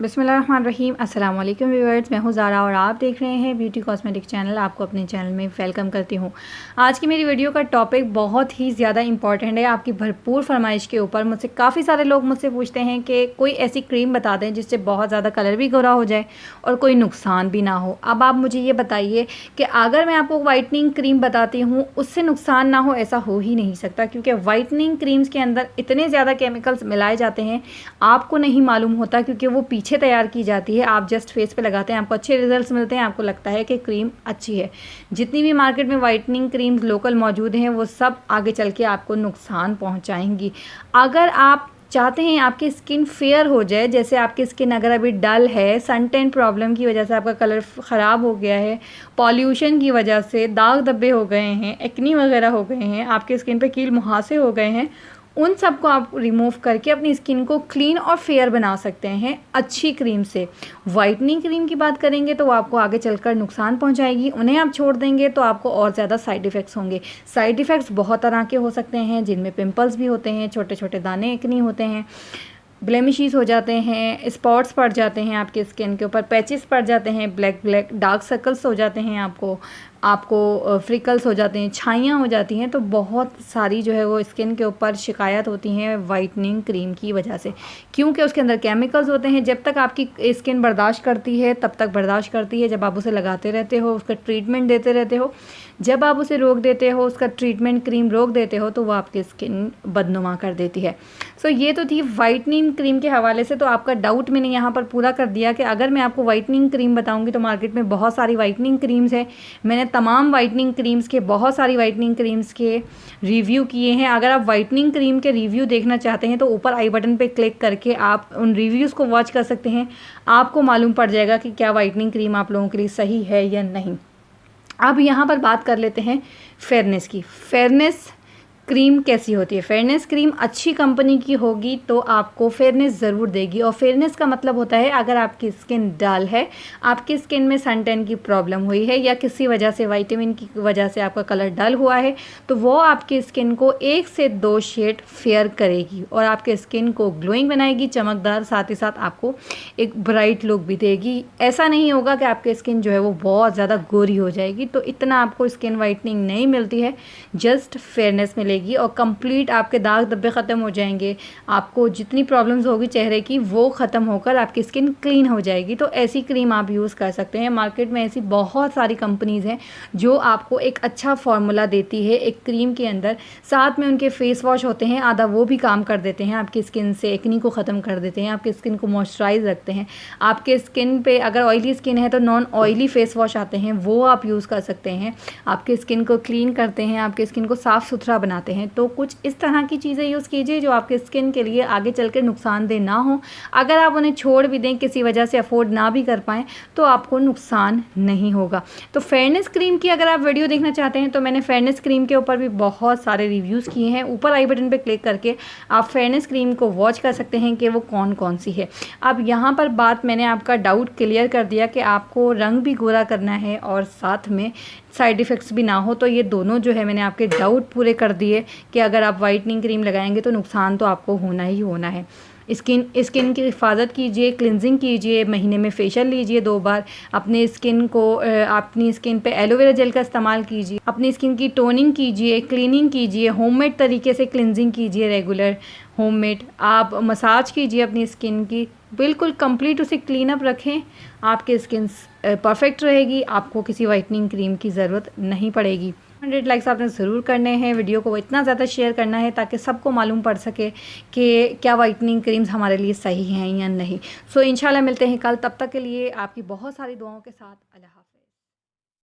बिस्मिल्लाहिर्रहमानिर्रहीम। अस्सलाम वालेकुम व्यूअर्स, मैं हूँ ज़ारा और आप देख रहे हैं ब्यूटी कॉस्मेटिक चैनल। आपको अपने चैनल में वेलकम करती हूँ। आज की मेरी वीडियो का टॉपिक बहुत ही ज़्यादा इंपॉर्टेंट है, आपकी भरपूर फरमाइश के ऊपर। मुझसे काफ़ी सारे लोग मुझसे पूछते हैं कि कोई ऐसी क्रीम बता दें जिससे बहुत ज़्यादा कलर भी गोरा हो जाए और कोई नुकसान भी ना हो। अब आप मुझे ये बताइए कि अगर मैं आपको वाइटनिंग क्रीम बताती हूँ उससे नुकसान ना हो, ऐसा हो ही नहीं सकता, क्योंकि वाइटनिंग क्रीम्स के अंदर इतने ज़्यादा केमिकल्स मिलाए जाते हैं, आपको नहीं मालूम होता, क्योंकि वो पीछे तैयार की जाती है। आप जस्ट फेस पे लगाते हैं, आपको अच्छे रिजल्ट्स मिलते हैं, आपको लगता है कि क्रीम अच्छी है। जितनी भी मार्केट में वाइटनिंग क्रीम्स लोकल मौजूद हैं वो सब आगे चल के आपको नुकसान पहुंचाएंगी। अगर आप चाहते हैं आपकी स्किन फेयर हो जाए, जैसे आपकी स्किन अगर अभी डल है, सन टैन प्रॉब्लम की वजह से आपका कलर ख़राब हो गया है, पॉल्यूशन की वजह से दाग धब्बे हो गए हैं, एक्नी वगैरह हो गए हैं, आपकी स्किन पे कील मुहासे हो गए हैं, उन सब को आप रिमूव करके अपनी स्किन को क्लीन और फेयर बना सकते हैं अच्छी क्रीम से। वाइटनिंग क्रीम की बात करेंगे तो वो आपको आगे चलकर नुकसान पहुंचाएगी। उन्हें आप छोड़ देंगे तो आपको और ज़्यादा साइड इफ़ेक्ट्स होंगे। साइड इफ़ेक्ट्स बहुत तरह के हो सकते हैं, जिनमें पिंपल्स भी होते हैं, छोटे छोटे दाने एक्नी होते हैं, ब्लेमिशीज़ हो जाते हैं, स्पॉट्स पड़ जाते हैं आपके स्किन के ऊपर, पैचेस पड़ जाते हैं, ब्लैक ब्लैक डार्क सर्कल्स हो जाते हैं, आपको फ्रिकल्स हो जाते हैं, छाइयाँ हो जाती हैं। तो बहुत सारी जो है वो स्किन के ऊपर शिकायत होती हैं वाइटनिंग क्रीम की वजह से, क्योंकि उसके अंदर केमिकल्स होते हैं। जब तक आपकी स्किन बर्दाश्त करती है तब तक बर्दाश्त करती है, जब आप उसे लगाते रहते हो, उसका ट्रीटमेंट देते रहते हो, जब आप उसे रोक देते हो, उसका ट्रीटमेंट क्रीम रोक देते हो, तो वो आपकी स्किन बदनुमा कर देती है। सो ये तो थी वाइटनिंग क्रीम के हवाले से। तो आपका डाउट मैंने यहाँ पर पूरा कर दिया कि अगर मैं आपको वाइटनिंग क्रीम बताऊँगी तो मार्केट में बहुत सारी वाइटनिंग क्रीम्स हैं। मैंने तमाम वाइटनिंग क्रीम्स के, बहुत सारी वाइटनिंग क्रीम्स के रिव्यू किए हैं। अगर आप वाइटनिंग क्रीम के रिव्यू देखना चाहते हैं तो ऊपर आई बटन पे क्लिक करके आप उन रिव्यूज़ को वॉच कर सकते हैं। आपको मालूम पड़ जाएगा कि क्या वाइटनिंग क्रीम आप लोगों के लिए सही है या नहीं। अब यहाँ पर बात कर लेते हैं फेयरनेस की। फेयरनेस क्रीम कैसी होती है? फेयरनेस क्रीम अच्छी कंपनी की होगी तो आपको फेयरनेस ज़रूर देगी। और फेयरनेस का मतलब होता है अगर आपकी स्किन डल है, आपकी स्किन में सन टैन की प्रॉब्लम हुई है, या किसी वजह से विटामिन की वजह से आपका कलर डल हुआ है, तो वो आपकी स्किन को 1 से 2 शेड फेयर करेगी और आपके स्किन को ग्लोइंग बनाएगी, चमकदार, साथ ही साथ आपको एक ब्राइट लुक भी देगी। ऐसा नहीं होगा कि आपकी स्किन जो है वो बहुत ज़्यादा गोरी हो जाएगी। तो इतना आपको स्किन वाइटनिंग नहीं मिलती है, जस्ट फेयरनेस मिलेगी और कंप्लीट आपके दाग धब्बे ख़त्म हो जाएंगे। आपको जितनी प्रॉब्लम्स होगी चेहरे की वो ख़त्म होकर आपकी स्किन क्लीन हो जाएगी। तो ऐसी क्रीम आप यूज़ कर सकते हैं। मार्केट में ऐसी बहुत सारी कंपनीज़ हैं जो आपको एक अच्छा फार्मूला देती है एक क्रीम के अंदर। साथ में उनके फेस वॉश होते हैं, आधा वो भी काम कर देते हैं, आपकी स्किन से एक्नी को ख़त्म कर देते हैं, आपकी स्किन को मॉइस्चराइज रखते हैं। आपके स्किन पे अगर ऑयली स्किन है तो नॉन ऑयली फेस वॉश आते हैं, वो आप यूज़ कर सकते हैं। आपकी स्किन को क्लीन करते हैं, आपकी स्किन को साफ़ सुथरा बनाते हैं। तो कुछ इस तरह की चीज़ें यूज़ कीजिए जो आपके स्किन के लिए आगे चलकर नुकसानदेह ना हो। अगर आप उन्हें छोड़ भी दें, किसी वजह से अफोर्ड ना भी कर पाएँ, तो आपको नुकसान नहीं होगा। तो फेयरनेस क्रीम की अगर आप वीडियो देखना चाहते हैं तो मैंने फेयरनेस क्रीम के ऊपर भी बहुत सारे रिव्यूज़ किए हैं। ऊपर आई बटन पर क्लिक करके आप फेयरनेस क्रीम को वॉच कर सकते हैं कि वो कौन कौन सी है। अब यहाँ पर बात मैंने आपका डाउट क्लियर कर दिया कि आपको रंग भी गोरा करना है और साथ में साइड इफ़ेक्ट्स भी ना हो। तो ये दोनों जो है मैंने आपके डाउट पूरे कर दिए कि अगर आप वाइटनिंग क्रीम लगाएंगे तो नुकसान तो आपको होना ही होना है। स्किन की हिफाजत कीजिए, क्लिनजिंग कीजिए, महीने में फेशियल लीजिए 2 बार। अपने स्किन को अपनी स्किन पे एलोवेरा जेल का इस्तेमाल कीजिए, अपनी स्किन की टोनिंग कीजिए, क्लीनिंग कीजिए, होममेड तरीके से क्लिनजिंग कीजिए, रेगुलर होममेड आप मसाज कीजिए अपनी स्किन की, बिल्कुल कंप्लीट उसे क्लीन अप रखें। आपकी स्किन परफेक्ट रहेगी, आपको किसी वाइटनिंग क्रीम की ज़रूरत नहीं पड़ेगी। 100 लाइक्स आपने ज़रूर करने हैं, वीडियो को इतना ज़्यादा शेयर करना है ताकि सबको मालूम पड़ सके कि क्या वाइटनिंग क्रीम्स हमारे लिए सही हैं या नहीं। सो इंशाल्लाह मिलते हैं कल, तब तक के लिए आपकी बहुत सारी दुआओं के साथ। अल्लाह।